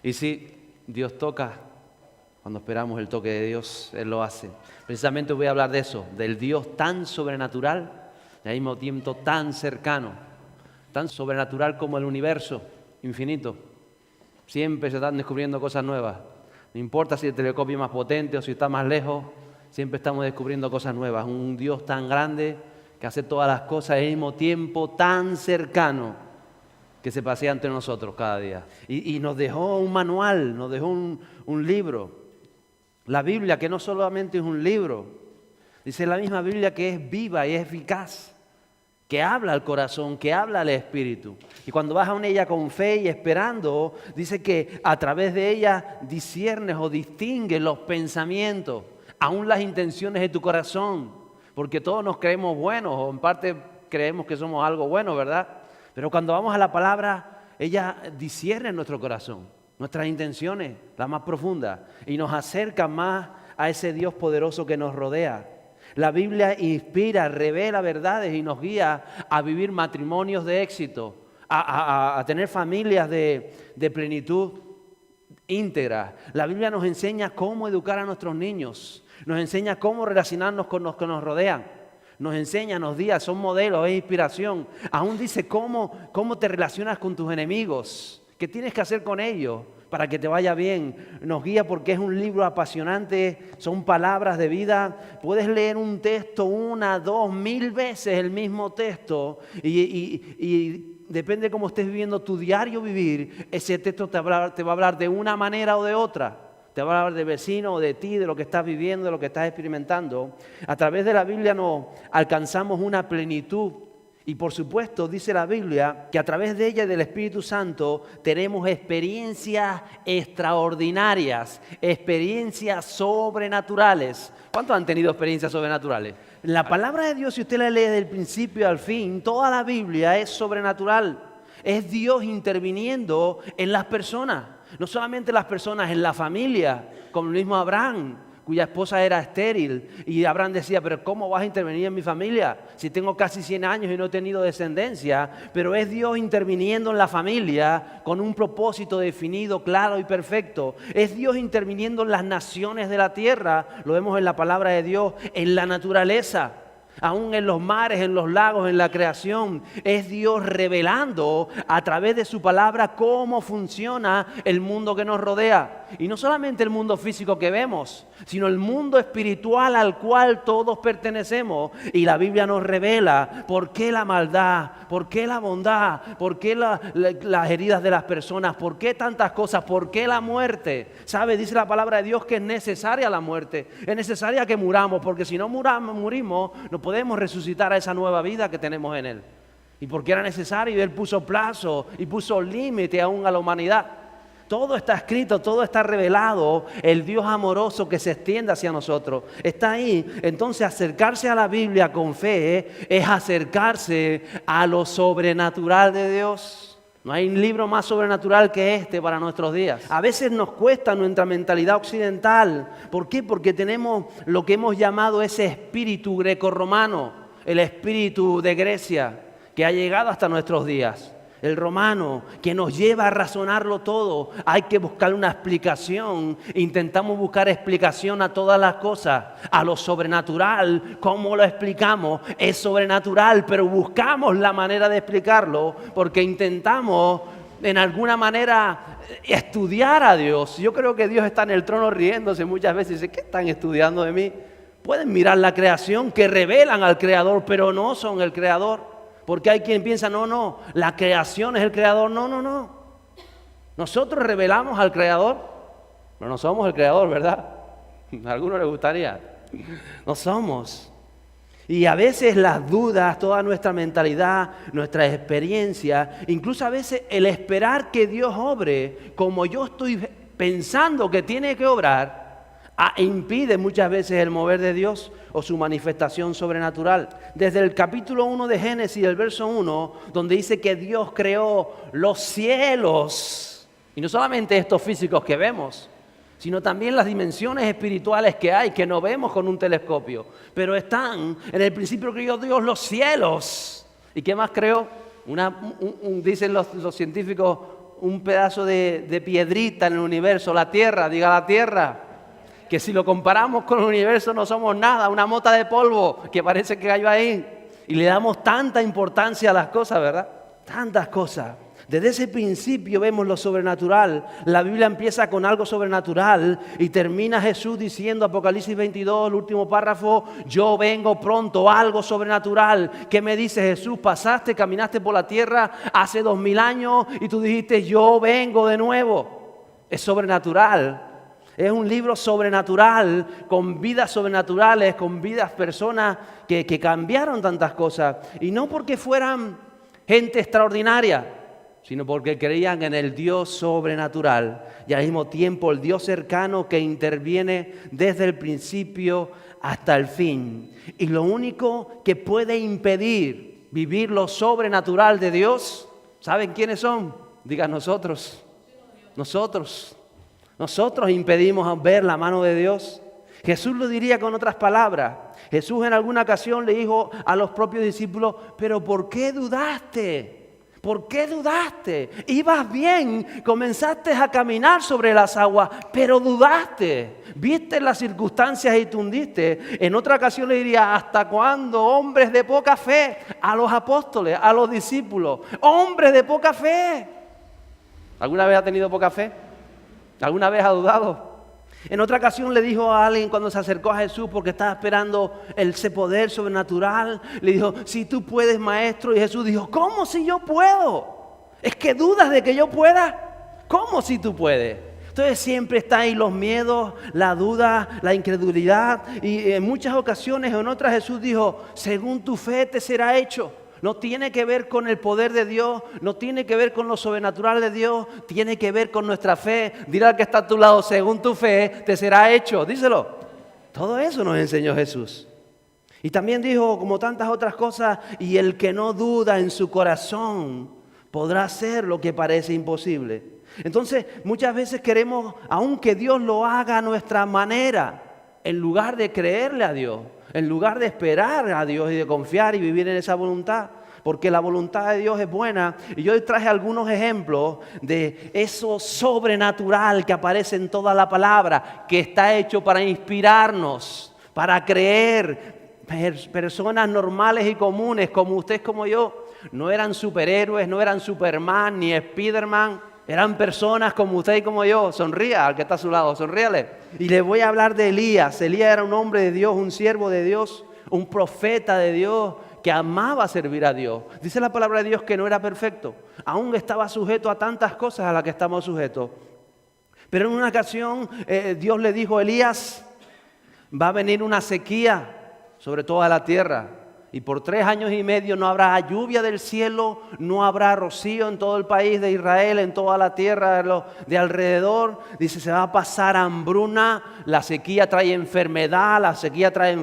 Y sí, Dios toca. Cuando esperamos el toque de Dios, Él lo hace. Precisamente voy a hablar de eso, del Dios tan sobrenatural y al mismo tiempo tan cercano, tan sobrenatural como el universo infinito. Siempre se están descubriendo cosas nuevas. No importa si el telescopio es más potente o si está más lejos, siempre estamos descubriendo cosas nuevas. Un Dios tan grande que hace todas las cosas al mismo tiempo, tan cercano, que se pasea entre nosotros cada día. Y nos dejó un manual, nos dejó un libro. La Biblia, que no solamente es un libro, dice la misma Biblia que es viva y es eficaz, que habla al corazón, que habla al espíritu. Y cuando vas a ella con fe y esperando, dice que a través de ella disciernes o distingues los pensamientos, aún las intenciones de tu corazón, porque todos nos creemos buenos, o en parte creemos que somos algo bueno, ¿verdad? Pero cuando vamos a la palabra, ella discierne nuestro corazón, nuestras intenciones, las más profundas, y nos acerca más a ese Dios poderoso que nos rodea. La Biblia inspira, revela verdades y nos guía a vivir matrimonios de éxito, a tener familias de plenitud íntegra. La Biblia nos enseña cómo educar a nuestros niños, nos enseña cómo relacionarnos con los que nos rodean. Nos enseña, nos guía, son modelos, es inspiración. Aún dice cómo te relacionas con tus enemigos, qué tienes que hacer con ellos para que te vaya bien. Nos guía porque es un libro apasionante, son palabras de vida. Puedes leer un texto 1, 2, 1000 veces el mismo texto y depende de cómo estés viviendo tu diario vivir, ese texto te va a hablar de una manera o de otra. Te va a hablar del vecino o de ti, de lo que estás viviendo, de lo que estás experimentando. A través de la Biblia nos alcanzamos una plenitud. Y por supuesto, dice la Biblia, que a través de ella y del Espíritu Santo tenemos experiencias extraordinarias, experiencias sobrenaturales. ¿Cuántos han tenido experiencias sobrenaturales? La palabra de Dios, si usted la lee desde el principio al fin, toda la Biblia es sobrenatural. Es Dios interviniendo en las personas. No solamente las personas en la familia, como el mismo Abraham, cuya esposa era estéril. Y Abraham decía, pero ¿cómo vas a intervenir en mi familia? Si tengo casi 100 años y no he tenido descendencia. Pero es Dios interviniendo en la familia con un propósito definido, claro y perfecto. Es Dios interviniendo en las naciones de la tierra. Lo vemos en la palabra de Dios, en la naturaleza. Aún en los mares, en los lagos, en la creación, es Dios revelando a través de su palabra cómo funciona el mundo que nos rodea. Y no solamente el mundo físico que vemos, sino el mundo espiritual al cual todos pertenecemos. Y la Biblia nos revela por qué la maldad, por qué la bondad, por qué las heridas de las personas, por qué tantas cosas, por qué la muerte. ¿Sabe? Dice la palabra de Dios que es necesaria la muerte, es necesaria que muramos, porque si no murimos, no podemos resucitar a esa nueva vida que tenemos en Él. Y porque era necesario, y Él puso plazo y puso límite aún a la humanidad. Todo está escrito, todo está revelado, el Dios amoroso que se extiende hacia nosotros. Está ahí. Entonces acercarse a la Biblia con fe es acercarse a lo sobrenatural de Dios. No hay un libro más sobrenatural que este para nuestros días. A veces nos cuesta nuestra mentalidad occidental. ¿Por qué? Porque tenemos lo que hemos llamado ese espíritu grecorromano, el espíritu de Grecia, que ha llegado hasta nuestros días. El romano, que nos lleva a razonarlo todo. Hay que buscar una explicación. Intentamos buscar explicación a todas las cosas. A lo sobrenatural, ¿cómo lo explicamos? Es sobrenatural, pero buscamos la manera de explicarlo porque intentamos en alguna manera estudiar a Dios. Yo creo que Dios está en el trono riéndose muchas veces. Dice, ¿qué están estudiando de mí? Pueden mirar la creación que revelan al Creador, pero no son el Creador. Porque hay quien piensa, no, la creación es el Creador. No. Nosotros revelamos al Creador, pero no somos el Creador, ¿verdad? A algunos les gustaría. No somos. Y a veces las dudas, toda nuestra mentalidad, nuestra experiencia, incluso a veces el esperar que Dios obre como yo estoy pensando que tiene que obrar, impide muchas veces el mover de Dios o su manifestación sobrenatural. Desde el capítulo 1 de Génesis, el verso 1, donde dice que Dios creó los cielos, y no solamente estos físicos que vemos, sino también las dimensiones espirituales que hay, que no vemos con un telescopio, pero están. En el principio creó Dios los cielos. ¿Y qué más creó? Dicen los científicos, un pedazo de piedrita en el universo, la Tierra, diga la Tierra. Que si lo comparamos con el universo no somos nada, una mota de polvo que parece que cayó ahí. Y le damos tanta importancia a las cosas, ¿verdad? Tantas cosas. Desde ese principio vemos lo sobrenatural. La Biblia empieza con algo sobrenatural y termina Jesús diciendo, Apocalipsis 22, el último párrafo, yo vengo pronto, algo sobrenatural. ¿Qué me dice Jesús? Pasaste, caminaste por la tierra hace 2000 años y tú dijiste, yo vengo de nuevo. Es sobrenatural. Es un libro sobrenatural, con vidas sobrenaturales, con vidas personas que cambiaron tantas cosas. Y no porque fueran gente extraordinaria, sino porque creían en el Dios sobrenatural. Y al mismo tiempo el Dios cercano que interviene desde el principio hasta el fin. Y lo único que puede impedir vivir lo sobrenatural de Dios, ¿saben quiénes son? Digan nosotros. Nosotros impedimos ver la mano de Dios. Jesús lo diría con otras palabras. Jesús en alguna ocasión le dijo a los propios discípulos, pero ¿por qué dudaste? ¿Por qué dudaste? Ibas bien, comenzaste a caminar sobre las aguas, pero dudaste. Viste las circunstancias y te hundiste. En otra ocasión le diría, ¿hasta cuándo, hombres de poca fe? A los apóstoles, a los discípulos, hombres de poca fe. ¿Alguna vez ha tenido poca fe? ¿Alguna vez ha dudado? En otra ocasión le dijo a alguien cuando se acercó a Jesús porque estaba esperando ese poder sobrenatural, le dijo, si tú puedes, maestro, y Jesús dijo, ¿cómo si yo puedo? ¿Es que dudas de que yo pueda? ¿Cómo si tú puedes? Entonces siempre está ahí los miedos, la duda, la incredulidad, y en muchas ocasiones, en otras Jesús dijo, según tu fe te será hecho. No tiene que ver con el poder de Dios, no tiene que ver con lo sobrenatural de Dios, tiene que ver con nuestra fe. Dile al que está a tu lado, según tu fe te será hecho, díselo. Todo eso nos enseñó Jesús. Y también dijo, como tantas otras cosas, y el que no duda en su corazón podrá hacer lo que parece imposible. Entonces, muchas veces queremos, aunque Dios lo haga a nuestra manera, en lugar de creerle a Dios, en lugar de esperar a Dios y de confiar y vivir en esa voluntad, porque la voluntad de Dios es buena. Y yo traje algunos ejemplos de eso sobrenatural que aparece en toda la palabra, que está hecho para inspirarnos, para creer. Personas normales y comunes como usted, como yo, no eran superhéroes, no eran Superman ni Spiderman. Eran personas como usted y como yo. Sonría al que está a su lado, sonríale. Y les voy a hablar de Elías. Elías era un hombre de Dios, un siervo de Dios, un profeta de Dios que amaba servir a Dios. Dice la palabra de Dios que no era perfecto. Aún estaba sujeto a tantas cosas a las que estamos sujetos. Pero en una ocasión Dios le dijo a Elías, va a venir una sequía sobre toda la tierra. Y por 3 años y medio no habrá lluvia del cielo, no habrá rocío en todo el país de Israel, en toda la tierra de alrededor. Dice, se va a pasar hambruna, la sequía trae enfermedad, la sequía trae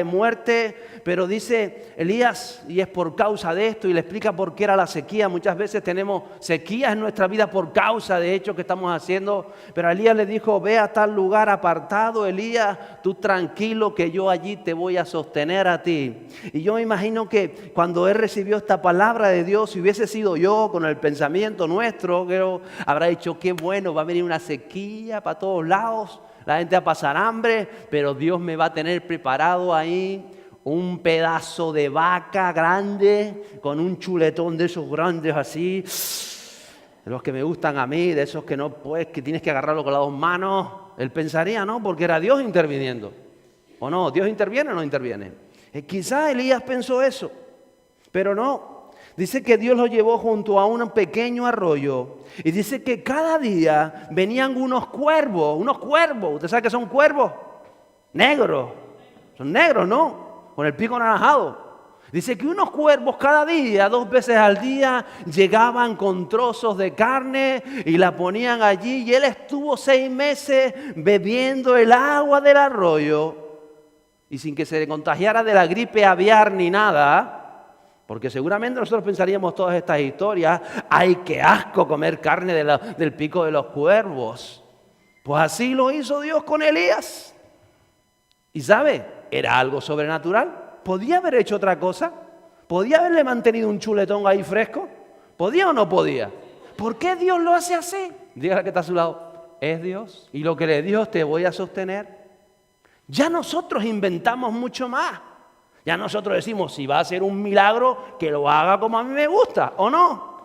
muerte. Pero dice Elías, y es por causa de esto, y le explica por qué era la sequía. Muchas veces tenemos sequías en nuestra vida por causa de hechos que estamos haciendo. Pero Elías le dijo, ve a tal lugar apartado, Elías, tú tranquilo que yo allí te voy a sostener a ti. Y yo me imagino que cuando él recibió esta palabra de Dios, si hubiese sido yo con el pensamiento nuestro, creo, habrá dicho, qué bueno, va a venir una sequía para todos lados, la gente va a pasar hambre, pero Dios me va a tener preparado ahí un pedazo de vaca grande, con un chuletón de esos grandes así, de los que me gustan a mí, de esos que no puedes, que tienes que agarrarlo con las 2 manos. Él pensaría, ¿no? Porque era Dios interviniendo. ¿O no? ¿Dios interviene o no interviene? Quizá Elías pensó eso, pero no. Dice que Dios lo llevó junto a un pequeño arroyo y dice que cada día venían unos cuervos. ¿Usted sabe qué son cuervos? Negros. Son negros, ¿no? Con el pico anaranjado. Dice que unos cuervos cada día, 2 veces al día, llegaban con trozos de carne y la ponían allí. Y él estuvo 6 meses bebiendo el agua del arroyo y sin que se contagiara de la gripe aviar ni nada, porque seguramente nosotros pensaríamos todas estas historias, ¡ay, qué asco comer carne del pico de los cuervos! Pues así lo hizo Dios con Elías. Y ¿sabe? Era algo sobrenatural. ¿Podía haber hecho otra cosa? ¿Podía haberle mantenido un chuletón ahí fresco? ¿Podía o no podía? ¿Por qué Dios lo hace así? Dígale que está a su lado, es Dios. Y lo que le dijo, te voy a sostener. Ya nosotros inventamos mucho más. Ya nosotros decimos, si va a ser un milagro, que lo haga como a mí me gusta, ¿o no?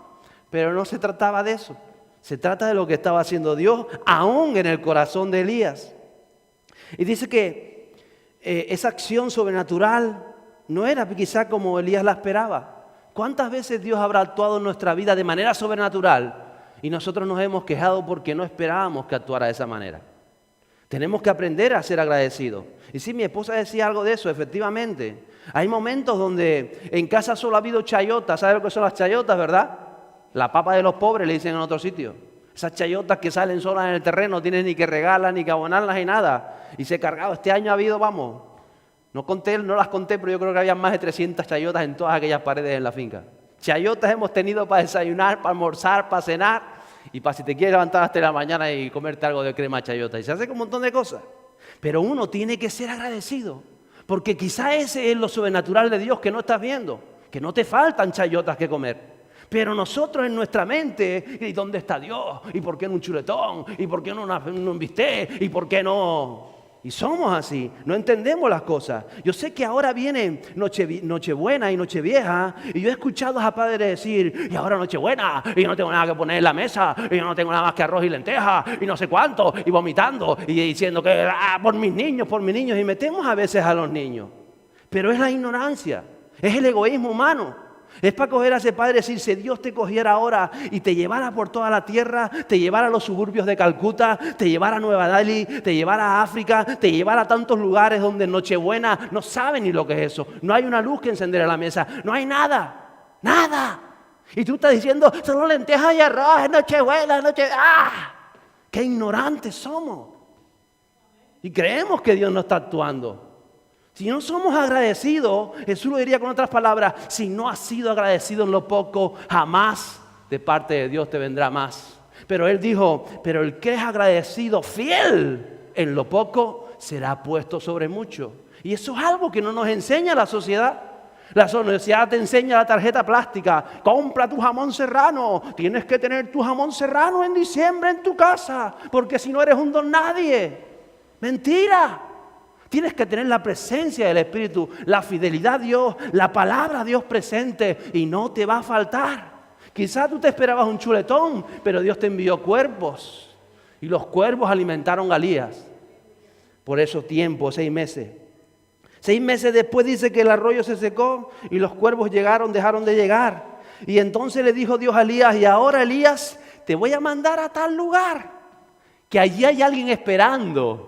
Pero no se trataba de eso. Se trata de lo que estaba haciendo Dios, aún en el corazón de Elías. Y dice que esa acción sobrenatural no era quizá como Elías la esperaba. ¿Cuántas veces Dios habrá actuado en nuestra vida de manera sobrenatural y nosotros nos hemos quejado porque no esperábamos que actuara de esa manera? Tenemos que aprender a ser agradecidos. Y sí, mi esposa decía algo de eso, efectivamente. Hay momentos donde en casa solo ha habido chayotas. ¿Sabes lo que son las chayotas, verdad? La papa de los pobres, le dicen en otro sitio. Esas chayotas que salen solas en el terreno, no tienes ni que regarlas, ni que abonarlas, ni nada. Y se ha cargado. Este año ha habido, vamos, no las conté, pero yo creo que había más de 300 chayotas en todas aquellas paredes en la finca. Chayotas hemos tenido para desayunar, para almorzar, para cenar y para si te quieres levantar hasta la mañana y comerte algo de crema chayota. Y se hace con un montón de cosas. Pero uno tiene que ser agradecido, porque quizá ese es lo sobrenatural de Dios que no estás viendo, que no te faltan chayotas que comer. Pero nosotros en nuestra mente, ¿y dónde está Dios? ¿Y por qué no un chuletón? ¿Y por qué no un bistec? ¿Y por qué no? Y somos así, no entendemos las cosas. Yo sé que ahora viene Nochebuena y Nochevieja, y yo he escuchado a padres decir, y ahora Nochebuena, y yo no tengo nada que poner en la mesa, y yo no tengo nada más que arroz y lentejas, y no sé cuánto, y vomitando, y diciendo que por mis niños, y metemos a veces a los niños. Pero es la ignorancia, es el egoísmo humano. Es para coger a ese padre y decir, si Dios te cogiera ahora y te llevara por toda la tierra, te llevara a los suburbios de Calcuta, te llevara a Nueva Delhi, te llevara a África, te llevara a tantos lugares donde en Nochebuena no saben ni lo que es eso. No hay una luz que encender a la mesa, no hay nada, nada. Y tú estás diciendo, solo lentejas y arroz, es Nochebuena, ¡ah! ¡Qué ignorantes somos! Y creemos que Dios no está actuando. Si no somos agradecidos, Jesús lo diría con otras palabras, si no has sido agradecido en lo poco, jamás de parte de Dios te vendrá más. Pero Él dijo, pero el que es agradecido, fiel en lo poco, será puesto sobre mucho. Y eso es algo que no nos enseña la sociedad. La sociedad te enseña la tarjeta plástica, compra tu jamón serrano, tienes que tener tu jamón serrano en diciembre en tu casa, porque si no eres un don nadie. Mentira. Tienes que tener la presencia del Espíritu, la fidelidad a Dios, la palabra a Dios presente y no te va a faltar. Quizás tú te esperabas un chuletón, pero Dios te envió cuervos y los cuervos alimentaron a Elías. Por esos tiempos, 6 meses. 6 meses después dice que el arroyo se secó y los cuervos llegaron, dejaron de llegar. Y entonces le dijo Dios a Elías, y ahora Elías, te voy a mandar a tal lugar, que allí hay alguien esperando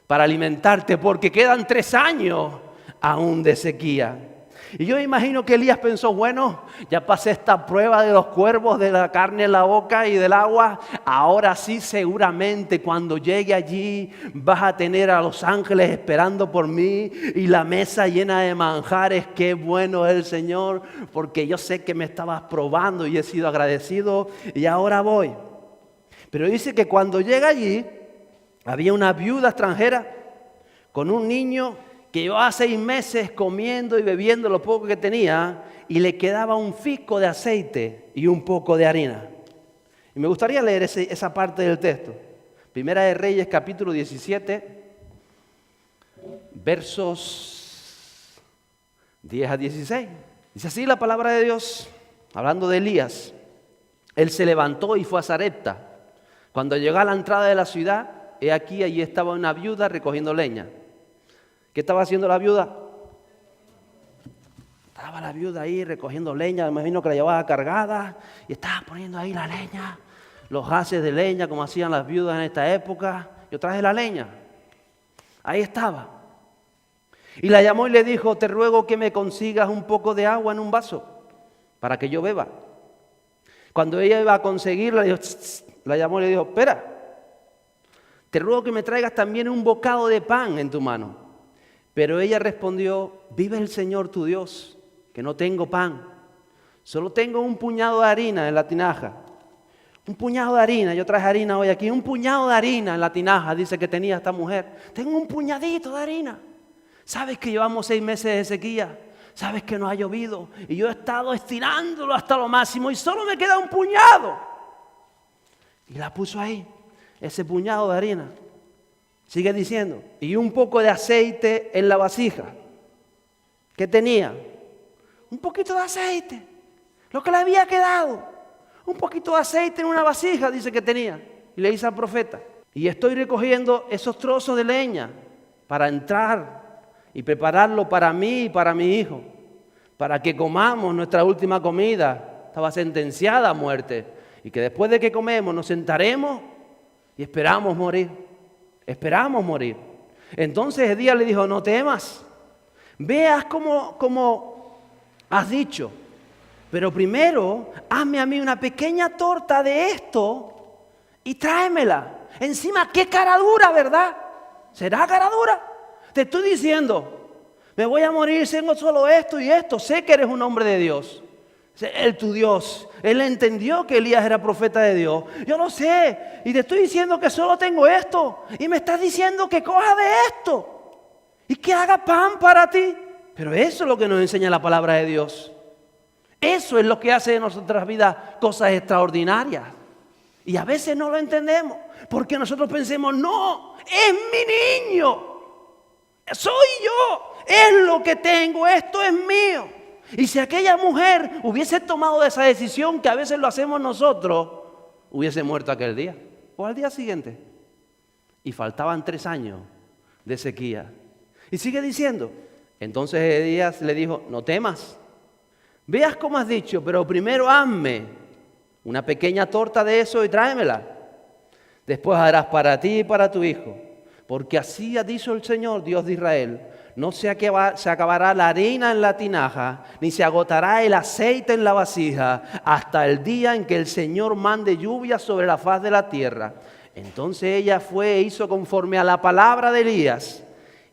para alimentarte, porque quedan 3 años aún de sequía. Y yo imagino que Elías pensó, bueno, ya pasé esta prueba de los cuervos, de la carne en la boca y del agua, ahora sí seguramente cuando llegue allí vas a tener a los ángeles esperando por mí y la mesa llena de manjares. Qué bueno es el Señor, porque yo sé que me estabas probando y he sido agradecido y ahora voy. Pero dice que cuando llega allí, había una viuda extranjera con un niño que llevaba 6 meses comiendo y bebiendo lo poco que tenía y le quedaba un fisco de aceite y un poco de harina. Y me gustaría leer esa parte del texto. Primera de Reyes, capítulo 17, versos 10 a 16. Dice así la palabra de Dios, hablando de Elías. Él se levantó y fue a Sarepta. Cuando llegó a la entrada de la ciudad, he aquí, allí estaba una viuda recogiendo leña. ¿Qué estaba haciendo la viuda? Estaba la viuda ahí recogiendo leña, me imagino que la llevaba cargada y estaba poniendo ahí la leña, los haces de leña como hacían las viudas en esta época. Yo traje la leña. Ahí estaba. Y la llamó y le dijo, te ruego que me consigas un poco de agua en un vaso para que yo beba. Cuando ella iba a conseguirla, la llamó y le dijo, espera. Te ruego que me traigas también un bocado de pan en tu mano. Pero ella respondió, vive el Señor tu Dios, que no tengo pan. Solo tengo un puñado de harina en la tinaja. Un puñado de harina, yo traje harina hoy aquí. Un puñado de harina en la tinaja, dice que tenía esta mujer. Tengo un puñadito de harina. ¿Sabes que llevamos 6 meses de sequía? ¿Sabes que no ha llovido? Y yo he estado estirándolo hasta lo máximo y solo me queda un puñado. Y la puso ahí, ese puñado de harina. Sigue diciendo, y un poco de aceite en la vasija. ¿Qué tenía? Un poquito de aceite, lo que le había quedado. Un poquito de aceite en una vasija, dice que tenía. Y le dice al profeta, y estoy recogiendo esos trozos de leña para entrar y prepararlo para mí y para mi hijo, para que comamos nuestra última comida. Estaba sentenciada a muerte, y que después de que comemos nos sentaremos y esperamos morir. Esperamos morir. Entonces Elías le dijo, no temas, veas como has dicho, pero primero hazme a mí una pequeña torta de esto y tráemela. Encima, qué cara dura, ¿verdad? ¿Será cara dura? Te estoy diciendo, me voy a morir, tengo solo esto y esto. Sé que eres un hombre de Dios. Él, tu Dios. Él entendió que Elías era profeta de Dios. Yo lo sé. Y te estoy diciendo que solo tengo esto. Y me estás diciendo que coja de esto. Y que haga pan para ti. Pero eso es lo que nos enseña la palabra de Dios. Eso es lo que hace de nuestras vidas cosas extraordinarias. Y a veces no lo entendemos. Porque nosotros pensemos, no, es mi niño. Soy yo. Es lo que tengo. Esto es mío. Y si aquella mujer hubiese tomado esa decisión que a veces lo hacemos nosotros, hubiese muerto aquel día o al día siguiente. Y faltaban 3 años de sequía. Y sigue diciendo, entonces Elías le dijo, no temas, veas como has dicho, pero primero hazme una pequeña torta de eso y tráemela. Después harás para ti y para tu hijo, porque así ha dicho el Señor, Dios de Israel. No se acabará la harina en la tinaja, ni se agotará el aceite en la vasija, hasta el día en que el Señor mande lluvia sobre la faz de la tierra. Entonces ella fue e hizo conforme a la palabra de Elías.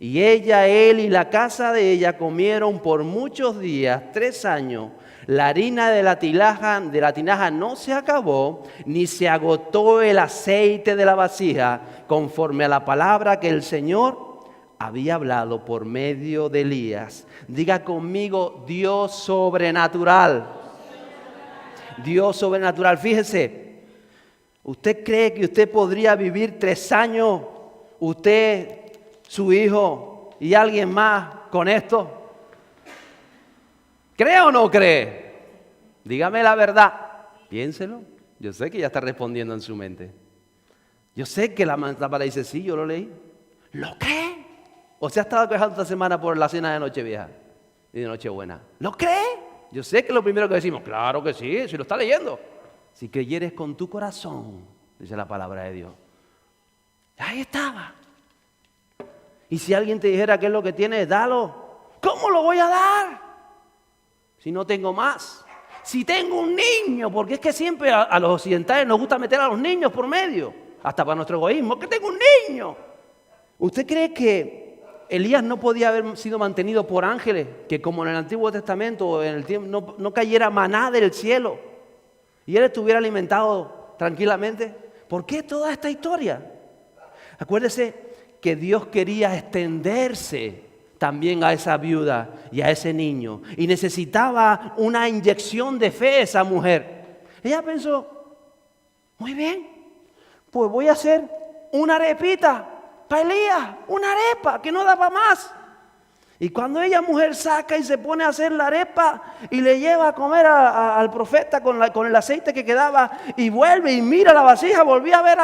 Y ella, él y la casa de ella comieron por muchos días, 3 años. La harina de la tinaja no se acabó, ni se agotó el aceite de la vasija, conforme a la palabra que el Señor había hablado por medio de Elías. Diga conmigo, Dios sobrenatural. Dios sobrenatural. Fíjese, ¿usted cree que usted podría vivir 3 años, usted, su hijo y alguien más con esto? ¿Cree o no cree? Dígame la verdad. Piénselo. Yo sé que ya está respondiendo en su mente. Yo sé que la palabra dice, sí, yo lo leí. ¿Lo cree? ¿O se ha estado quejando esta semana por la cena de Nochevieja y de Nochebuena? ¿Lo cree? Yo sé que es lo primero que decimos. Claro que sí, si lo está leyendo. Si creyeres con tu corazón, dice la palabra de Dios. Ahí estaba. Y si alguien te dijera qué es lo que tienes, dalo. ¿Cómo lo voy a dar? Si no tengo más. Si tengo un niño, porque es que siempre a los occidentales nos gusta meter a los niños por medio. Hasta para nuestro egoísmo, que tengo un niño. ¿Usted cree que Elías no podía haber sido mantenido por ángeles, que como en el Antiguo Testamento en el tiempo, no cayera maná del cielo y él estuviera alimentado tranquilamente? ¿Por qué toda esta historia? Acuérdese que Dios quería extenderse también a esa viuda y a ese niño, y necesitaba una inyección de fe esa mujer. Ella pensó, muy bien, pues voy a hacer una arepita para Elías, una arepa que no daba más. Y cuando ella mujer saca y se pone a hacer la arepa y le lleva a comer al profeta con el aceite que quedaba, y vuelve y mira la vasija, volvía a ver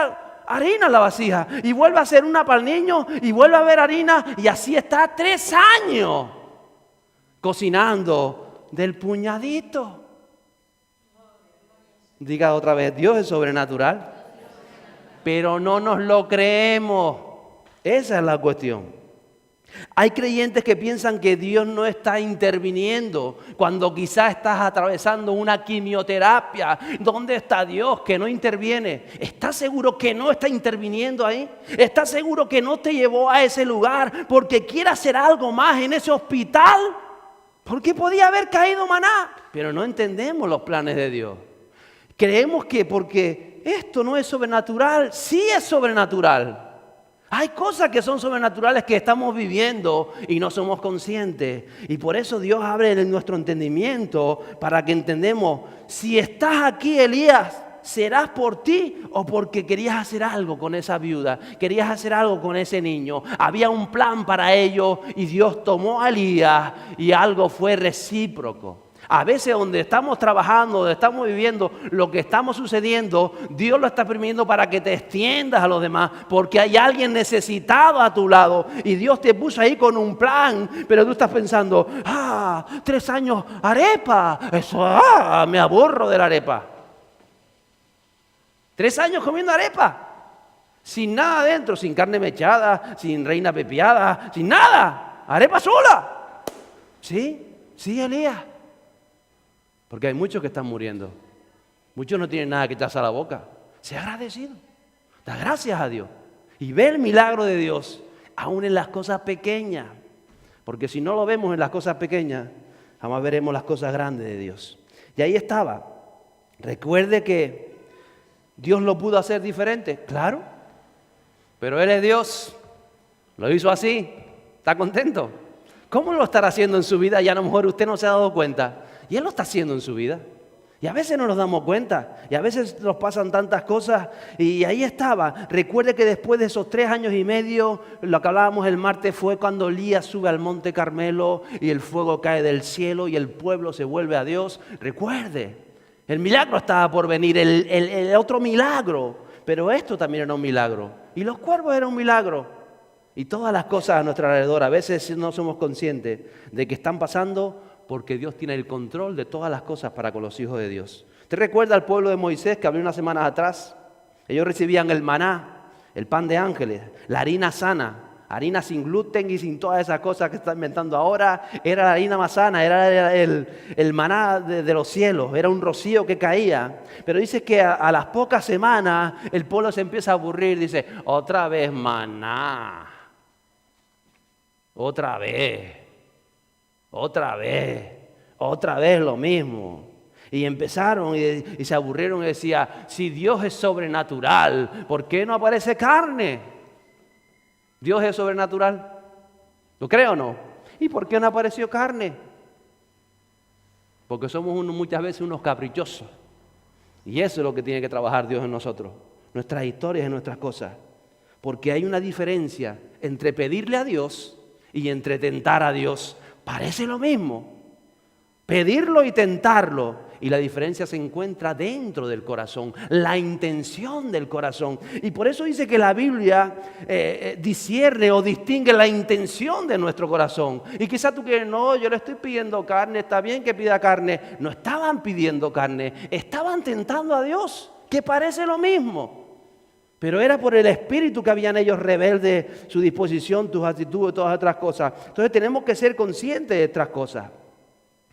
harina en la vasija, y vuelve a hacer una para el niño y vuelve a ver harina, y así está 3 años cocinando del puñadito. Diga otra vez, Dios es sobrenatural, pero no nos lo creemos. Esa es la cuestión. Hay creyentes que piensan que Dios no está interviniendo cuando quizás estás atravesando una quimioterapia. ¿Dónde está Dios que no interviene? ¿Estás seguro que no está interviniendo ahí? ¿Estás seguro que no te llevó a ese lugar porque quiere hacer algo más en ese hospital? Porque podía haber caído maná. Pero no entendemos los planes de Dios. Creemos que porque esto no es sobrenatural, sí es sobrenatural. Hay cosas que son sobrenaturales que estamos viviendo y no somos conscientes. Y por eso Dios abre nuestro entendimiento para que entendemos, si estás aquí, Elías, ¿serás por ti o porque querías hacer algo con esa viuda? Querías hacer algo con ese niño. Había un plan para ello y Dios tomó a Elías y algo fue recíproco. A veces donde estamos trabajando, donde estamos viviendo, lo que estamos sucediendo, Dios lo está permitiendo para que te extiendas a los demás, porque hay alguien necesitado a tu lado y Dios te puso ahí con un plan, pero tú estás pensando, 3 años arepa, eso, me aburro de la arepa. 3 años comiendo arepa, sin nada adentro, sin carne mechada, sin reina pepiada, sin nada, arepa sola. Sí, Elías. Porque hay muchos que están muriendo. Muchos no tienen nada que echarse a la boca. Sea agradecido. Da gracias a Dios. Y ve el milagro de Dios, aún en las cosas pequeñas. Porque si no lo vemos en las cosas pequeñas, jamás veremos las cosas grandes de Dios. Y ahí estaba. Recuerde que Dios lo pudo hacer diferente. Claro. Pero Él es Dios. Lo hizo así. ¿Está contento? ¿Cómo lo estará haciendo en su vida? Y a lo mejor usted no se ha dado cuenta. Y Él lo está haciendo en su vida. Y a veces no nos damos cuenta. Y a veces nos pasan tantas cosas. Y ahí estaba. Recuerde que después de esos 3 años y medio, lo que hablábamos el martes fue cuando Elías sube al monte Carmelo y el fuego cae del cielo y el pueblo se vuelve a Dios. Recuerde, el milagro estaba por venir, el otro milagro. Pero esto también era un milagro. Y los cuervos eran un milagro. Y todas las cosas a nuestro alrededor, a veces no somos conscientes de que están pasando porque Dios tiene el control de todas las cosas para con los hijos de Dios. ¿Te recuerda al pueblo de Moisés que hablé unas semanas atrás? Ellos recibían el maná, el pan de ángeles, la harina sana, harina sin gluten y sin todas esas cosas que están inventando ahora. Era la harina más sana, era el maná de los cielos, era un rocío que caía. Pero dice que a las pocas semanas el pueblo se empieza a aburrir, dice, otra vez maná, otra vez lo mismo. Y empezaron y se aburrieron y decía, si Dios es sobrenatural, ¿por qué no aparece carne? ¿Dios es sobrenatural? ¿Lo cree o no? ¿Y por qué no apareció carne? Porque somos muchas veces unos caprichosos. Y eso es lo que tiene que trabajar Dios en nosotros, nuestras historias y nuestras cosas. Porque hay una diferencia entre pedirle a Dios y entre tentar a Dios. Parece lo mismo, pedirlo y tentarlo, y la diferencia se encuentra dentro del corazón, la intención del corazón. Y por eso dice que la Biblia discierne o distingue la intención de nuestro corazón. Y quizás tú quieres, no, yo le estoy pidiendo carne, está bien que pida carne. No estaban pidiendo carne, estaban tentando a Dios, que parece lo mismo. Pero era por el espíritu que habían ellos rebeldes, su disposición, tus actitudes, todas otras cosas. Entonces tenemos que ser conscientes de estas cosas.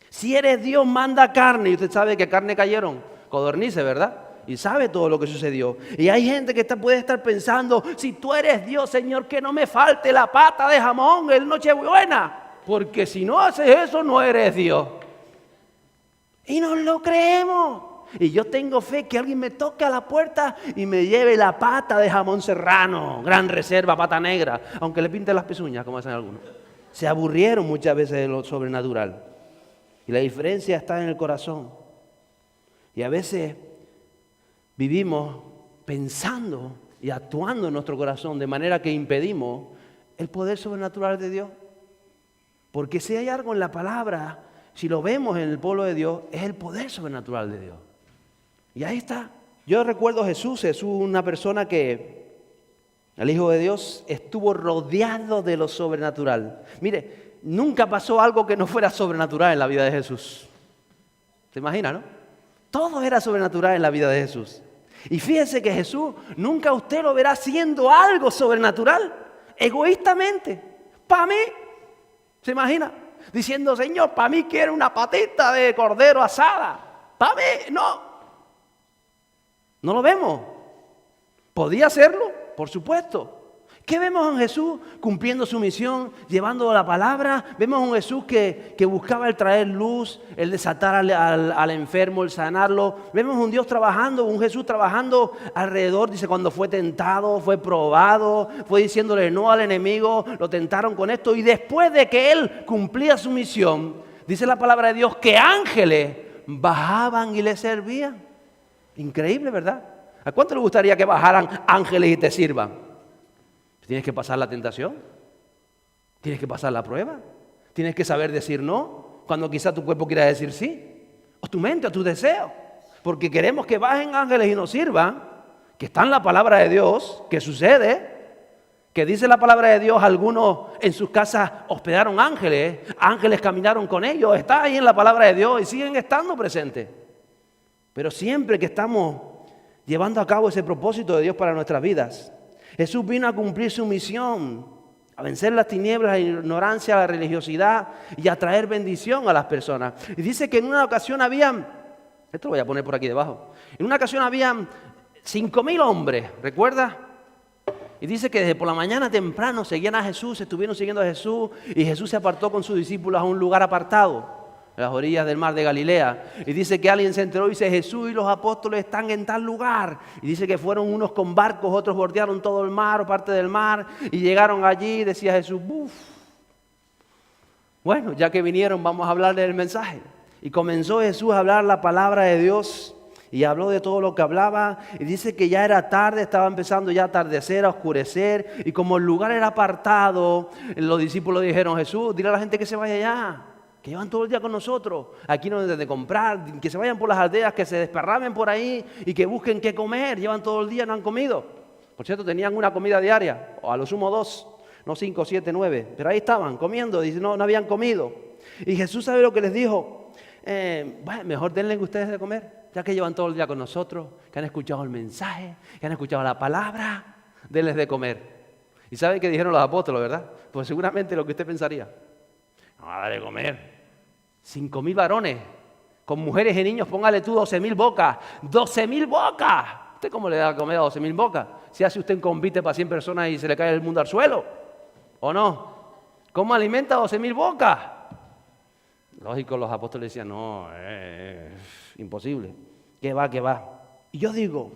Si eres Dios, manda carne. Y usted sabe que carne cayeron, codornices, ¿verdad? Y sabe todo lo que sucedió. Y hay gente que puede estar pensando, si tú eres Dios, Señor, que no me falte la pata de jamón en Nochebuena. Porque si no haces eso, no eres Dios. Y nos lo creemos. Y yo tengo fe que alguien me toque a la puerta y me lleve la pata de jamón serrano, gran reserva, pata negra, aunque le pinte las pezuñas, como hacen algunos. Se aburrieron muchas veces de lo sobrenatural. Y la diferencia está en el corazón. Y a veces vivimos pensando y actuando en nuestro corazón de manera que impedimos el poder sobrenatural de Dios. Porque si hay algo en la palabra, si lo vemos en el pueblo de Dios, es el poder sobrenatural de Dios. Y ahí está. Yo recuerdo a Jesús, una persona que, el Hijo de Dios, estuvo rodeado de lo sobrenatural. Mire, nunca pasó algo que no fuera sobrenatural en la vida de Jesús. ¿Se imagina, no? Todo era sobrenatural en la vida de Jesús. Y fíjense que Jesús, nunca usted lo verá haciendo algo sobrenatural, egoístamente, para mí. ¿Se imagina? Diciendo, Señor, para mí quiero una patita de cordero asada. Para mí, no. No lo vemos. ¿Podía hacerlo? Por supuesto. ¿Qué vemos en Jesús? Cumpliendo su misión, llevando la palabra. Vemos un Jesús que buscaba el traer luz, el desatar al enfermo, el sanarlo. Vemos un Dios trabajando, un Jesús trabajando alrededor. Dice, cuando fue tentado, fue probado, fue diciéndole no al enemigo, lo tentaron con esto. Y después de que Él cumplía su misión, dice la palabra de Dios que ángeles bajaban y le servían. Increíble, ¿verdad? ¿A cuánto le gustaría que bajaran ángeles y te sirvan? Tienes que pasar la tentación. Tienes que pasar la prueba. Tienes que saber decir no cuando quizá tu cuerpo quiera decir sí. O tu mente o tus deseos. Porque queremos que bajen ángeles y nos sirvan, que está en la palabra de Dios, que sucede, que dice la palabra de Dios, algunos en sus casas hospedaron ángeles, ángeles caminaron con ellos, está ahí en la palabra de Dios y siguen estando presentes. Pero siempre que estamos llevando a cabo ese propósito de Dios para nuestras vidas, Jesús vino a cumplir su misión, a vencer las tinieblas, la ignorancia, la religiosidad y a traer bendición a las personas. Y dice que en una ocasión habían, esto lo voy a poner por aquí debajo, en una ocasión habían 5,000 hombres, ¿recuerdas? Y dice que desde por la mañana temprano seguían a Jesús, estuvieron siguiendo a Jesús y Jesús se apartó con sus discípulos a un lugar apartado, en las orillas del mar de Galilea. Y dice que alguien se enteró y dice, Jesús y los apóstoles están en tal lugar. Y dice que fueron unos con barcos, otros bordearon todo el mar o parte del mar y llegaron allí y decía Jesús, ¡buf! Bueno, ya que vinieron vamos a hablarles del mensaje. Y comenzó Jesús a hablar la palabra de Dios. Y habló de todo lo que hablaba y dice que ya era tarde, estaba empezando ya a atardecer, a oscurecer. Y como el lugar era apartado, los discípulos dijeron, Jesús, dile a la gente que se vaya allá, que llevan todo el día con nosotros. Aquí no deben de comprar, que se vayan por las aldeas, que se desparramen por ahí y que busquen qué comer. Llevan todo el día, no han comido. Por cierto, tenían una comida diaria, o a lo sumo 2, no 5, 7, 9. Pero ahí estaban comiendo, dice, no habían comido. Y Jesús sabe lo que les dijo. Bueno, mejor denle ustedes de comer. Ya que llevan todo el día con nosotros, que han escuchado el mensaje, que han escuchado la palabra, denles de comer. ¿Y saben qué dijeron los apóstoles, verdad? Pues seguramente lo que usted pensaría. No, dale de comer. 5,000 varones, con mujeres y niños, póngale tú 12,000 bocas. ¡12,000 bocas! ¿Usted cómo le da a comer a 12,000 bocas? Si hace usted un convite para 100 personas y se le cae el mundo al suelo. ¿O no? ¿Cómo alimenta 12,000 bocas? Lógico, los apóstoles decían, no, imposible. ¿Qué va, qué va? Y yo digo,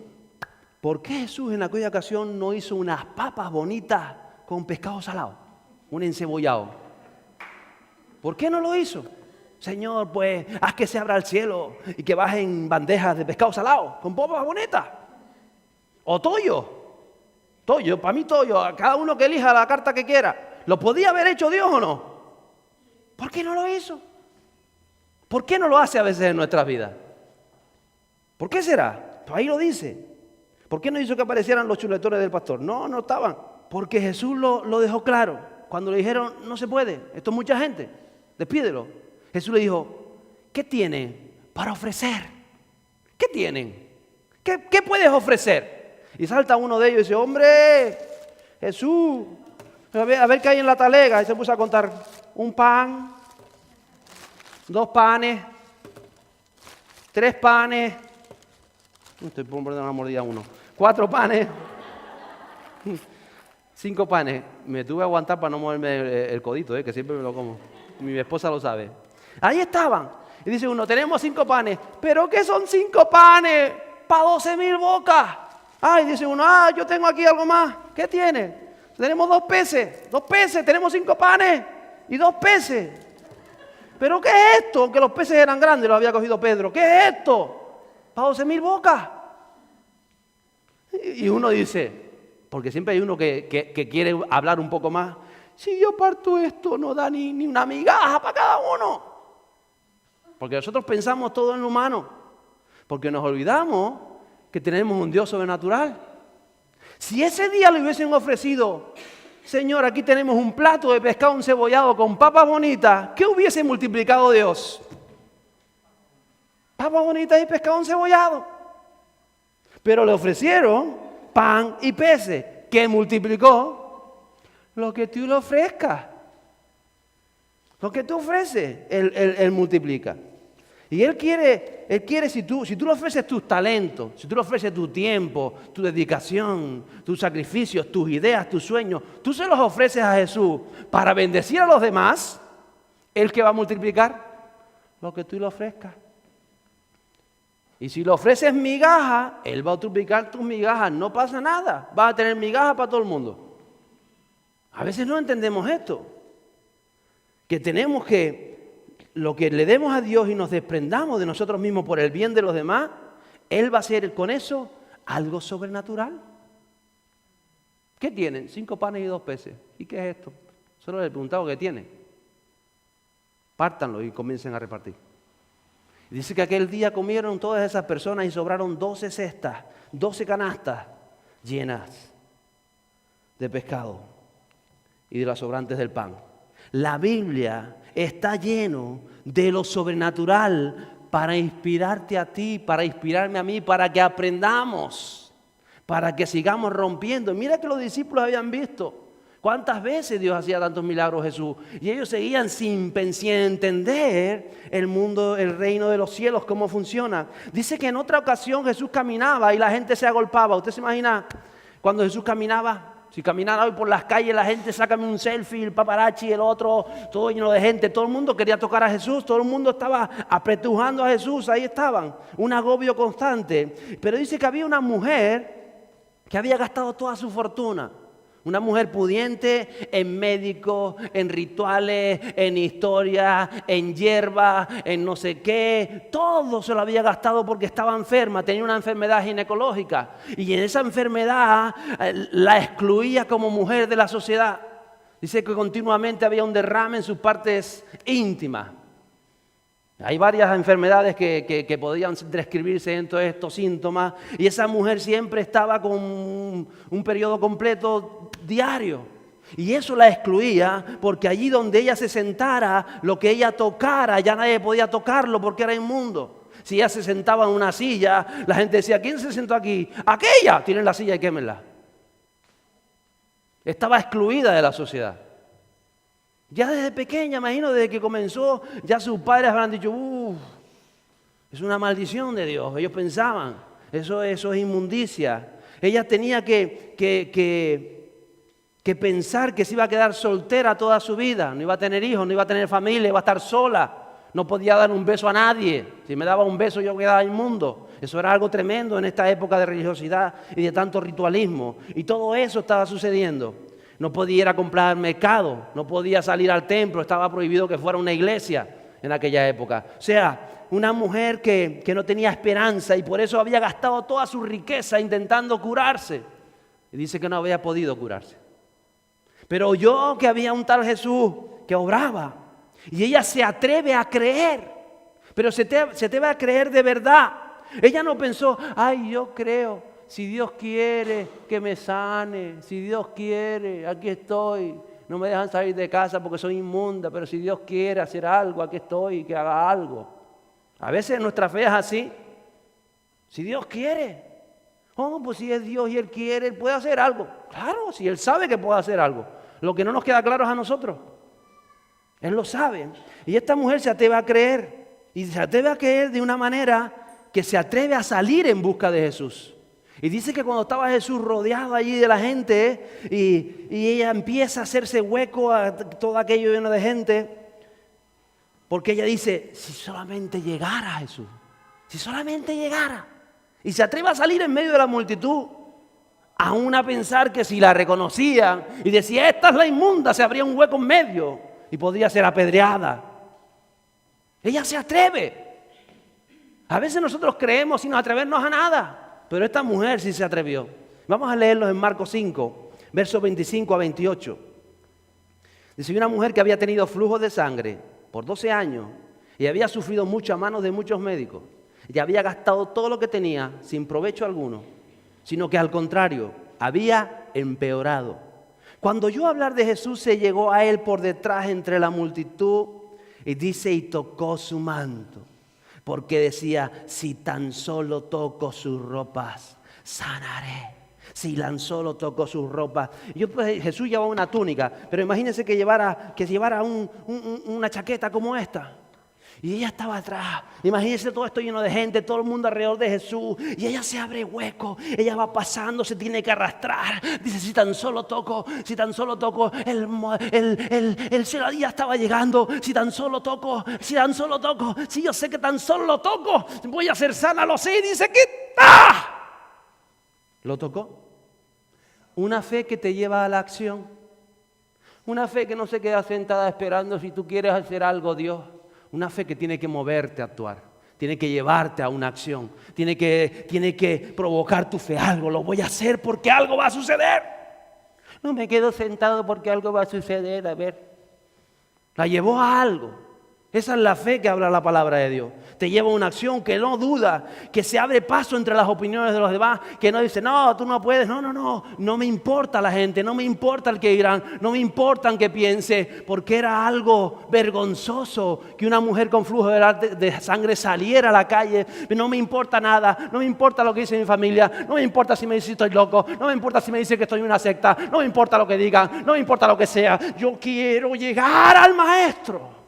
¿por qué Jesús en aquella ocasión no hizo unas papas bonitas con pescado salado? Un encebollado. ¿Por qué no lo hizo? Señor, pues, haz que se abra el cielo y que bajen bandejas de pescado salado con papas bonitas. O toyo. Toyo, para mí toyo. A cada uno que elija la carta que quiera. ¿Lo podía haber hecho Dios o no? ¿Por qué no lo hizo? ¿Por qué no lo hace a veces en nuestras vidas? ¿Por qué será? Pues ahí lo dice. ¿Por qué no hizo que aparecieran los chuletones del pastor? No estaban. Porque Jesús lo dejó claro. Cuando le dijeron, no se puede, esto es mucha gente, despídelo. Jesús le dijo, ¿qué tienen para ofrecer? ¿Qué tienen? ¿Qué puedes ofrecer? Y salta uno de ellos y dice, hombre, Jesús, a ver qué hay en la talega. Y se puso a contar un pan, 2 panes, 3 panes, estoy por poner una mordida a uno, 4 panes, 5 panes. Me tuve que aguantar para no moverme el codito, que siempre me lo como. Mi esposa lo sabe. Ahí estaban. Y dice uno, tenemos 5 panes. ¿Pero qué son 5 panes? Para 12,000 bocas. Y dice uno, yo tengo aquí algo más. ¿Qué tiene? Tenemos 2 peces. 2 peces, tenemos 5 panes y 2 peces. ¿Pero qué es esto? Aunque los peces eran grandes, los había cogido Pedro. ¿Qué es esto? Para 12,000 bocas. Y uno dice, porque siempre hay uno que quiere hablar un poco más. Si yo parto esto, no da ni una migaja para cada uno. Porque nosotros pensamos todo en lo humano. Porque nos olvidamos que tenemos un Dios sobrenatural. Si ese día le hubiesen ofrecido, Señor, aquí tenemos un plato de pescado encebollado con papas bonitas, ¿qué hubiese multiplicado Dios? Papas bonitas y pescado encebollado. Pero le ofrecieron pan y peces. ¿Qué multiplicó? Lo que tú le ofrezcas. Lo que tú ofreces, Él multiplica. Y Él quiere si tú le ofreces tus talentos, si tú le ofreces tu tiempo, tu dedicación, tus sacrificios, tus ideas, tus sueños, tú se los ofreces a Jesús para bendecir a los demás, ¿Él qué va a multiplicar? Lo que tú le ofrezcas. Y si le ofreces migaja, Él va a multiplicar tus migajas, no pasa nada, vas a tener migajas para todo el mundo. A veces no entendemos esto, que tenemos que lo que le demos a Dios y nos desprendamos de nosotros mismos por el bien de los demás, Él va a hacer con eso algo sobrenatural. ¿Qué tienen? 5 panes y 2 peces. ¿Y qué es esto? Solo le he preguntado qué tienen. Pártanlo y comiencen a repartir. Y dice que aquel día comieron todas esas personas y sobraron 12 cestas, 12 canastas llenas de pescado y de las sobrantes del pan. La Biblia está lleno de lo sobrenatural para inspirarte a ti, para inspirarme a mí, para que aprendamos, para que sigamos rompiendo. Mira que los discípulos habían visto cuántas veces Dios hacía tantos milagros Jesús. Y ellos seguían sin entender el mundo, el reino de los cielos, cómo funciona. Dice que en otra ocasión Jesús caminaba y la gente se agolpaba. ¿Usted se imagina cuando Jesús caminaba? Si caminara hoy por las calles, la gente, sácame un selfie, el paparazzi, el otro, todo lleno de gente. Todo el mundo quería tocar a Jesús, todo el mundo estaba apretujando a Jesús, ahí estaban. Un agobio constante. Pero dice que había una mujer que había gastado toda su fortuna. Una mujer pudiente en médicos, en rituales, en historia, en hierba, en no sé qué. Todo se lo había gastado porque estaba enferma, tenía una enfermedad ginecológica. Y en esa enfermedad la excluía como mujer de la sociedad. Dice que continuamente había un derrame en sus partes íntimas. Hay varias enfermedades que podían describirse en todos estos síntomas. Y esa mujer siempre estaba con un periodo completo diario. Y eso la excluía porque allí donde ella se sentara, lo que ella tocara, ya nadie podía tocarlo porque era inmundo. Si ella se sentaba en una silla, la gente decía, ¿quién se sentó aquí? ¡Aquella! Tienen la silla y quémenla. Estaba excluida de la sociedad. Ya desde pequeña, imagino, desde que comenzó, ya sus padres habrán dicho, es una maldición de Dios. Ellos pensaban, eso es inmundicia. Ella tenía que pensar que se iba a quedar soltera toda su vida. No iba a tener hijos, no iba a tener familia, iba a estar sola. No podía dar un beso a nadie. Si me daba un beso yo quedaba inmundo. Eso era algo tremendo en esta época de religiosidad y de tanto ritualismo. Y todo eso estaba sucediendo. No podía ir a comprar al mercado, no podía salir al templo, estaba prohibido que fuera una iglesia en aquella época. O sea, una mujer que no tenía esperanza y por eso había gastado toda su riqueza intentando curarse. Y dice que no había podido curarse. Pero oyó que había un tal Jesús que obraba y ella se atreve a creer, pero se atreve a creer de verdad. Ella no pensó, ay, yo creo. Si Dios quiere que me sane, si Dios quiere, aquí estoy. No me dejan salir de casa porque soy inmunda, pero si Dios quiere hacer algo, aquí estoy, que haga algo. A veces nuestra fe es así. Si Dios quiere. Oh, pues si es Dios y Él quiere, Él puede hacer algo. Claro, si Él sabe que puede hacer algo. Lo que no nos queda claro es a nosotros. Él lo sabe. Y esta mujer se atreve a creer. Y se atreve a creer de una manera que se atreve a salir en busca de Jesús. Y dice que cuando estaba Jesús rodeado allí de la gente y ella empieza a hacerse hueco a todo aquello lleno de gente, porque ella dice, si solamente llegara Jesús, si solamente llegara, y se atreve a salir en medio de la multitud, aún a pensar que si la reconocían y decía, esta es la inmunda, se abría un hueco en medio y podría ser apedreada. Ella se atreve. A veces nosotros creemos sin atrevernos a nada. Pero esta mujer sí se atrevió. Vamos a leerlos en Marcos 5, versos 25 a 28. Dice, una mujer que había tenido flujo de sangre por 12 años y había sufrido mucho a manos de muchos médicos. Y había gastado todo lo que tenía sin provecho alguno, sino que al contrario, había empeorado. Cuando oyó hablar de Jesús, se llegó a él por detrás entre la multitud y dice, y tocó su manto. Porque decía, si tan solo toco sus ropas, sanaré. Si tan solo toco sus ropas. Pues, Jesús llevaba una túnica, pero imagínense que llevara una chaqueta como esta. Y ella estaba atrás. Imagínense todo esto lleno de gente, todo el mundo alrededor de Jesús. Y ella se abre hueco, ella va pasando, se tiene que arrastrar. Dice, si tan solo toco, el cielo ya estaba llegando. Si tan solo toco, si yo sé que tan solo lo toco, voy a ser sana, lo sé. Y dice que lo tocó. Una fe que te lleva a la acción. Una fe que no se queda sentada esperando si tú quieres hacer algo, Dios. Una fe que tiene que moverte a actuar. tiene que llevarte a una acción, tiene que provocar tu fe. Algo lo voy a hacer porque algo va a suceder. No me quedo sentado porque algo va a suceder. A ver, la llevó a algo. Esa es la fe que habla la palabra de Dios. Te lleva a una acción que no duda, que se abre paso entre las opiniones de los demás, que no dice, no, tú no puedes, no me importa la gente, no me importa el que dirán, no me importa el que piense, porque era algo vergonzoso que una mujer con flujo de sangre saliera a la calle. No me importa nada, no me importa lo que dice mi familia, no me importa si me dice que estoy loco, no me importa si me dice que estoy en una secta, no me importa lo que digan, no me importa lo que sea, yo quiero llegar al Maestro.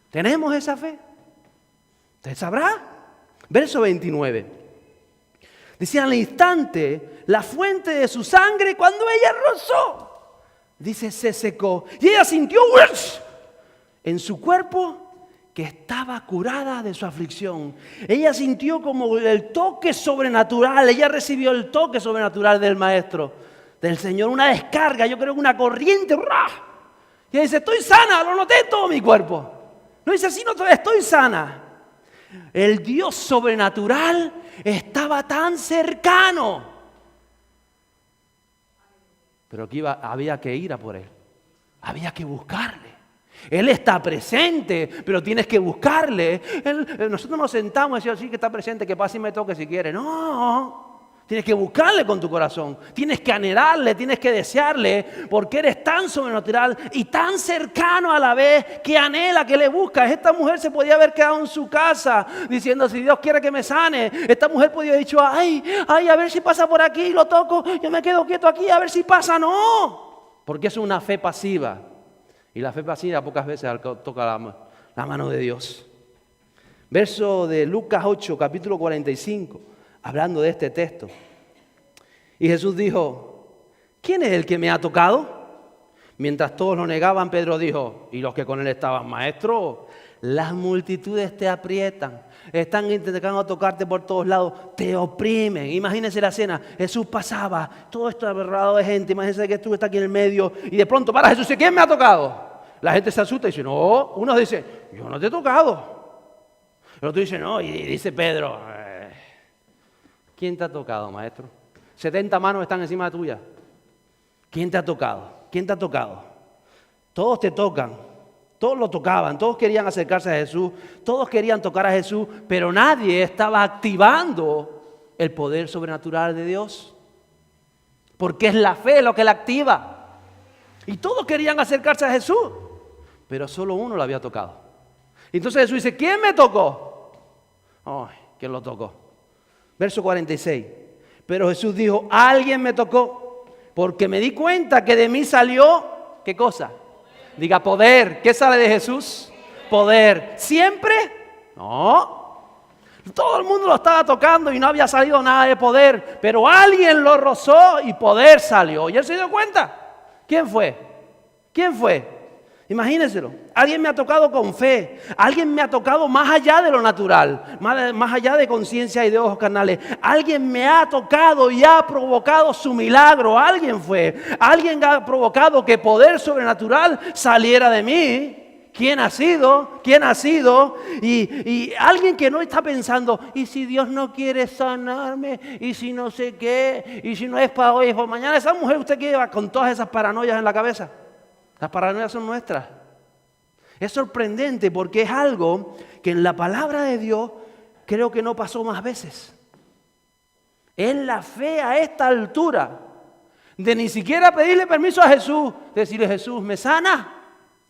¿Tenemos esa fe? ¿Usted sabrá? Verso 29. Dice, al instante, la fuente de su sangre, cuando ella rozó, dice, se secó. Y ella sintió en su cuerpo que estaba curada de su aflicción. Ella sintió como el toque sobrenatural. Ella recibió el toque sobrenatural del Maestro, del Señor. Una descarga, yo creo que una corriente. Y ella dice, estoy sana, lo noté en todo mi cuerpo. No dice así, no, estoy sana. El Dios sobrenatural estaba tan cercano. Pero aquí había que ir a por Él. Había que buscarle. Él está presente, pero tienes que buscarle. Nosotros nos sentamos y decimos, sí que está presente, que pase y me toque si quiere. No. Tienes que buscarle con tu corazón, tienes que anhelarle, tienes que desearle, porque eres tan sobrenatural y tan cercano a la vez que anhela, que le busca. Esta mujer se podía haber quedado en su casa diciendo, si Dios quiere que me sane. Esta mujer podía haber dicho, ay, a ver si pasa por aquí, lo toco, yo me quedo quieto aquí, a ver si pasa. No, porque es una fe pasiva. Y la fe pasiva pocas veces toca la mano de Dios. Verso de Lucas 8, capítulo 45. Hablando de este texto. Y Jesús dijo, ¿quién es el que me ha tocado? Mientras todos lo negaban, Pedro dijo, y los que con él estaban, maestro, las multitudes te aprietan, están intentando tocarte por todos lados, te oprimen. Imagínense la escena, Jesús pasaba, todo esto aberrado de gente, imagínense que tú estás aquí en el medio, y de pronto para Jesús, ¿quién me ha tocado? La gente se asusta y dice, no, uno dice, yo no te he tocado. El otro dice, no, y dice Pedro, ¿quién te ha tocado, maestro? 70 manos están encima tuya. ¿Quién te ha tocado? ¿Quién te ha tocado? Todos te tocan. Todos lo tocaban. Todos querían acercarse a Jesús. Todos querían tocar a Jesús. Pero nadie estaba activando el poder sobrenatural de Dios. Porque es la fe lo que la activa. Y todos querían acercarse a Jesús. Pero solo uno lo había tocado. Entonces Jesús dice, ¿quién me tocó? Ay, ¿quién lo tocó? Verso 46. Pero Jesús dijo, alguien me tocó, porque me di cuenta que de mí salió, ¿qué cosa? Diga, poder. ¿Qué sale de Jesús? Poder. ¿Siempre? No. Todo el mundo lo estaba tocando y no había salido nada de poder, pero alguien lo rozó y poder salió. ¿Y él se dio cuenta? ¿Quién fue? ¿Quién fue? Imagínenselo, alguien me ha tocado con fe, alguien me ha tocado más allá de lo natural, más allá de conciencia y de ojos carnales. Alguien me ha tocado y ha provocado su milagro, alguien ha provocado que poder sobrenatural saliera de mí. ¿Quién ha sido? ¿Quién ha sido? Y alguien que no está pensando, ¿y si Dios no quiere sanarme? ¿Y si no sé qué? ¿Y si no es para hoy, es para mañana? Esa mujer usted que lleva con todas esas paranoias en la cabeza. Las paranoias son nuestras. Es sorprendente porque es algo que en la palabra de Dios creo que no pasó más veces. Es la fe a esta altura de ni siquiera pedirle permiso a Jesús, decirle, Jesús, ¿me sana?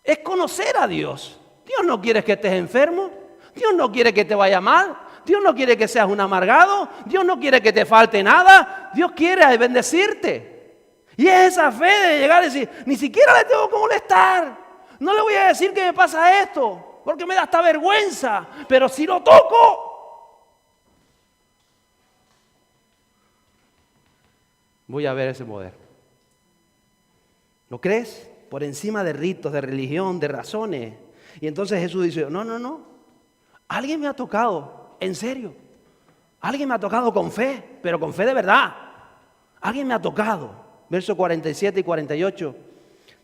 Es conocer a Dios. Dios no quiere que estés enfermo. Dios no quiere que te vaya mal. Dios no quiere que seas un amargado. Dios no quiere que te falte nada. Dios quiere bendecirte. Y es esa fe de llegar y decir, ni siquiera le tengo que molestar. No le voy a decir que me pasa esto, porque me da hasta vergüenza. Pero si lo toco, voy a ver ese poder. ¿Lo crees? Por encima de ritos, de religión, de razones. Y entonces Jesús dice, no. Alguien me ha tocado, en serio. Alguien me ha tocado con fe, pero con fe de verdad. Alguien me ha tocado. Versos 47 y 48.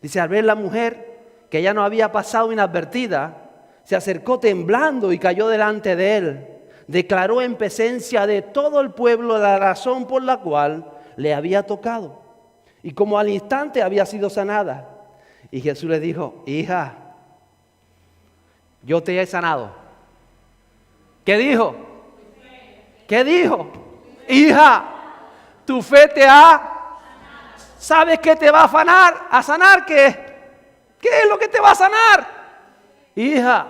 Dice, al ver la mujer que ya no había pasado inadvertida, se acercó temblando y cayó delante de él. declaró en presencia de todo el pueblo la razón por la cual le había tocado. Y como al instante había sido sanada. Y Jesús le dijo: hija, yo te he sanado. ¿Qué dijo? ¿Qué dijo? Hija, tu fe te ha... ¿Sabes qué te va a sanar? ¿A sanar qué? ¿Qué es lo que te va a sanar? Hija,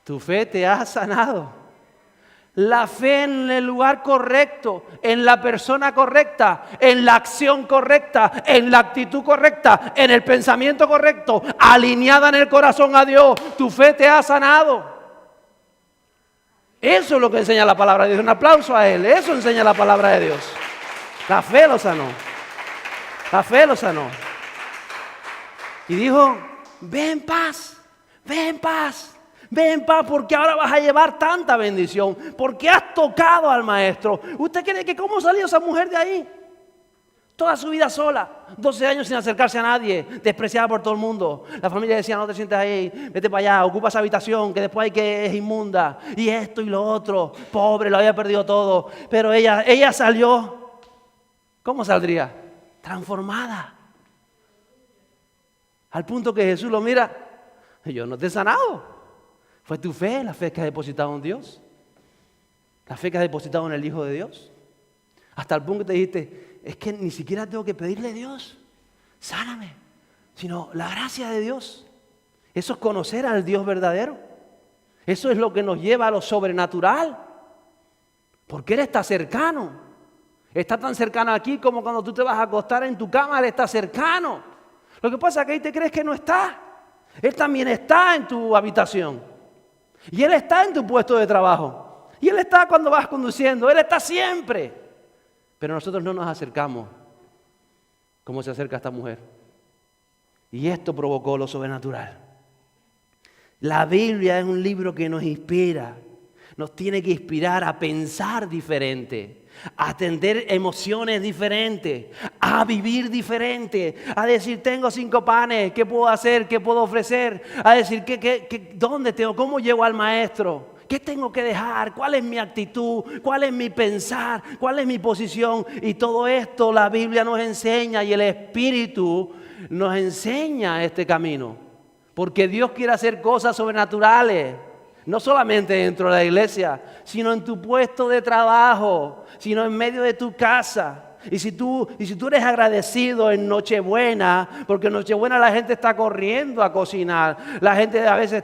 tu fe te ha sanado. La fe en el lugar correcto, en la persona correcta, en la acción correcta, en la actitud correcta, en el pensamiento correcto, alineada en el corazón a Dios. Tu fe te ha sanado. Eso es lo que enseña la palabra de Dios. Un aplauso a Él. Eso enseña la palabra de Dios. La fe lo sanó. La fe lo sanó. Y dijo: ve en paz, ve en paz. Ve en paz, porque ahora vas a llevar tanta bendición, porque has tocado al Maestro. ¿Usted cree que cómo salió esa mujer de ahí? Toda su vida sola, 12 años sin acercarse a nadie, despreciada por todo el mundo. La familia decía: no te sientes ahí, vete para allá, ocupa esa habitación, que después hay que es inmunda. Y esto y lo otro, pobre, lo había perdido todo. Pero ella salió, ¿cómo saldría? Transformada. Al punto que Jesús lo mira: yo no te he sanado. Fue tu fe, la fe que has depositado en Dios. La fe que has depositado en el Hijo de Dios. Hasta el punto que te dijiste: es que ni siquiera tengo que pedirle a Dios, sáname, sino la gracia de Dios. Eso es conocer al Dios verdadero. Eso es lo que nos lleva a lo sobrenatural. Porque Él está cercano. Está tan cercano aquí como cuando tú te vas a acostar en tu cama, Él está cercano. Lo que pasa es que ahí te crees que no está. Él también está en tu habitación. Y Él está en tu puesto de trabajo. Y Él está cuando vas conduciendo. Él está siempre. Pero nosotros no nos acercamos como se acerca esta mujer. Y esto provocó lo sobrenatural. La Biblia es un libro que nos inspira. Nos tiene que inspirar a pensar diferente, a atender emociones diferentes, a vivir diferente, a decir: tengo 5 panes, ¿qué puedo hacer? ¿Qué puedo ofrecer? A decir: ¿dónde tengo? ¿Cómo llego al Maestro? ¿Qué tengo que dejar? ¿Cuál es mi actitud? ¿Cuál es mi pensar? ¿Cuál es mi posición? Y todo esto la Biblia nos enseña, y el Espíritu nos enseña este camino. Porque Dios quiere hacer cosas sobrenaturales. No solamente dentro de la iglesia, sino en tu puesto de trabajo, sino en medio de tu casa. Y si tú eres agradecido en Nochebuena, porque en Nochebuena la gente está corriendo a cocinar, la gente a veces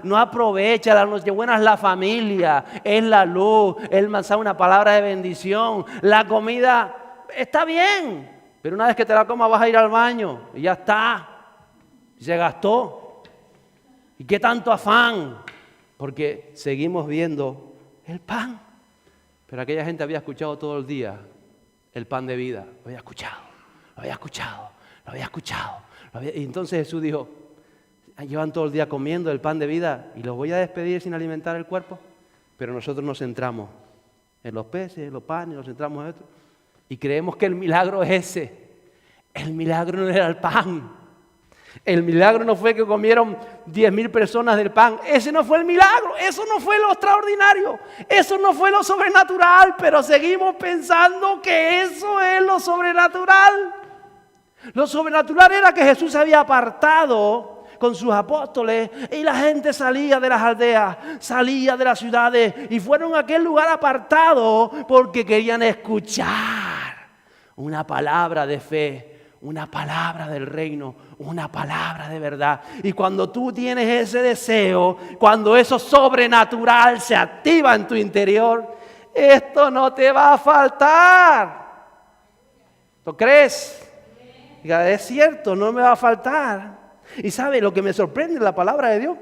no aprovecha. La Nochebuena es la familia, es la luz, es el mensaje, una palabra de bendición. La comida está bien, pero una vez que te la comas vas a ir al baño y ya está, y se gastó. ¿Y qué tanto afán? Porque seguimos viendo el pan. Pero aquella gente había escuchado todo el día el pan de vida. Lo había escuchado, lo había escuchado, lo había escuchado. Y entonces Jesús dijo: llevan todo el día comiendo el pan de vida y los voy a despedir sin alimentar el cuerpo. Pero nosotros nos centramos en los peces, en los panes, nos centramos en esto. Y creemos que el milagro es ese. El milagro no era el pan. El milagro no fue que comieron 10,000 personas del pan. Ese no fue el milagro. Eso no fue lo extraordinario. Eso no fue lo sobrenatural. Pero seguimos pensando que eso es lo sobrenatural. Lo sobrenatural era que Jesús se había apartado con sus apóstoles y la gente salía de las aldeas, salía de las ciudades y fueron a aquel lugar apartado porque querían escuchar una palabra de fe. Una palabra del reino, una palabra de verdad. Y cuando tú tienes ese deseo, cuando eso sobrenatural se activa en tu interior, esto no te va a faltar. ¿Lo crees? Diga: es cierto, no me va a faltar. Y ¿sabe lo que me sorprende en la palabra de Dios?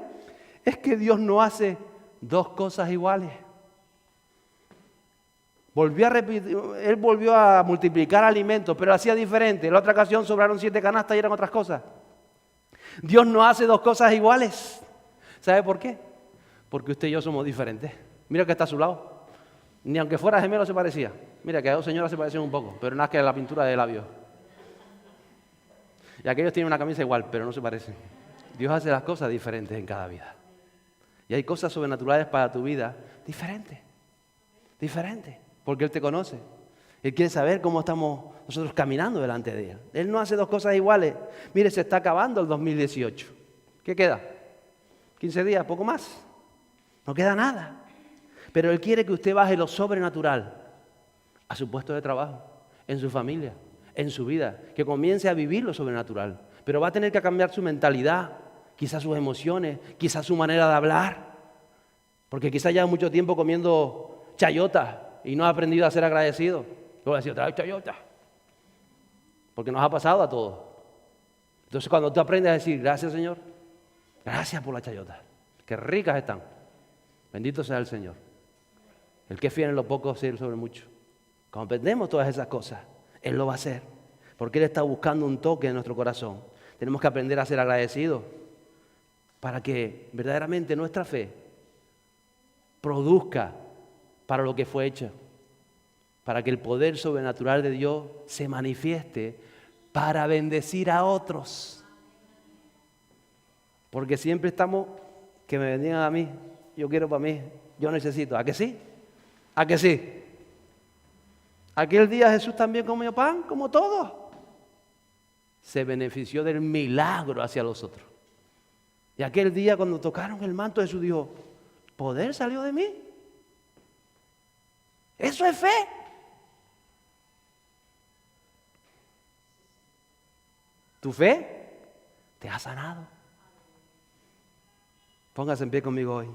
Es que Dios no hace 2 cosas iguales. Él volvió a multiplicar alimentos, pero hacía diferente. En la otra ocasión sobraron 7 canastas y eran otras cosas. Dios no hace 2 cosas iguales. ¿Sabe por qué? Porque usted y yo somos diferentes. Mira que está a su lado. Ni aunque fuera gemelo se parecía. Mira que a 2 señoras se parecían un poco, pero nada que la pintura de labios. Y aquellos tienen una camisa igual, pero no se parecen. Dios hace las cosas diferentes en cada vida. Y hay cosas sobrenaturales para tu vida diferentes, porque Él te conoce. Él quiere saber cómo estamos nosotros caminando delante de Él. Él no hace dos cosas iguales. Mire, se está acabando el 2018. ¿Qué queda? 15 días, poco más. No queda nada. Pero Él quiere que usted baje lo sobrenatural a su puesto de trabajo, en su familia, en su vida. Que comience a vivir lo sobrenatural. Pero va a tener que cambiar su mentalidad, quizás sus emociones, quizás su manera de hablar. Porque quizás lleva mucho tiempo comiendo chayotas y no ha aprendido a ser agradecido. Luego decir otra vez chayota. Porque nos ha pasado a todos. Entonces cuando tú aprendes a decir, gracias Señor, gracias por la chayota, qué ricas están. Bendito sea el Señor. El que es fiel en lo poco, fiel sobre mucho. Cuando aprendemos todas esas cosas, Él lo va a hacer. Porque Él está buscando un toque en nuestro corazón. Tenemos que aprender a ser agradecidos para que verdaderamente nuestra fe produzca para lo que fue hecho. Para que el poder sobrenatural de Dios se manifieste para bendecir a otros. Porque siempre estamos, que me bendigan a mí, yo quiero para mí, yo necesito. ¿A que sí? ¿A que sí? Aquel día Jesús también comió pan, como todos. Se benefició del milagro hacia los otros. Y aquel día cuando tocaron el manto, Jesús dijo, poder salió de mí. Eso es fe. Tu fe te ha sanado. Póngase en pie conmigo hoy.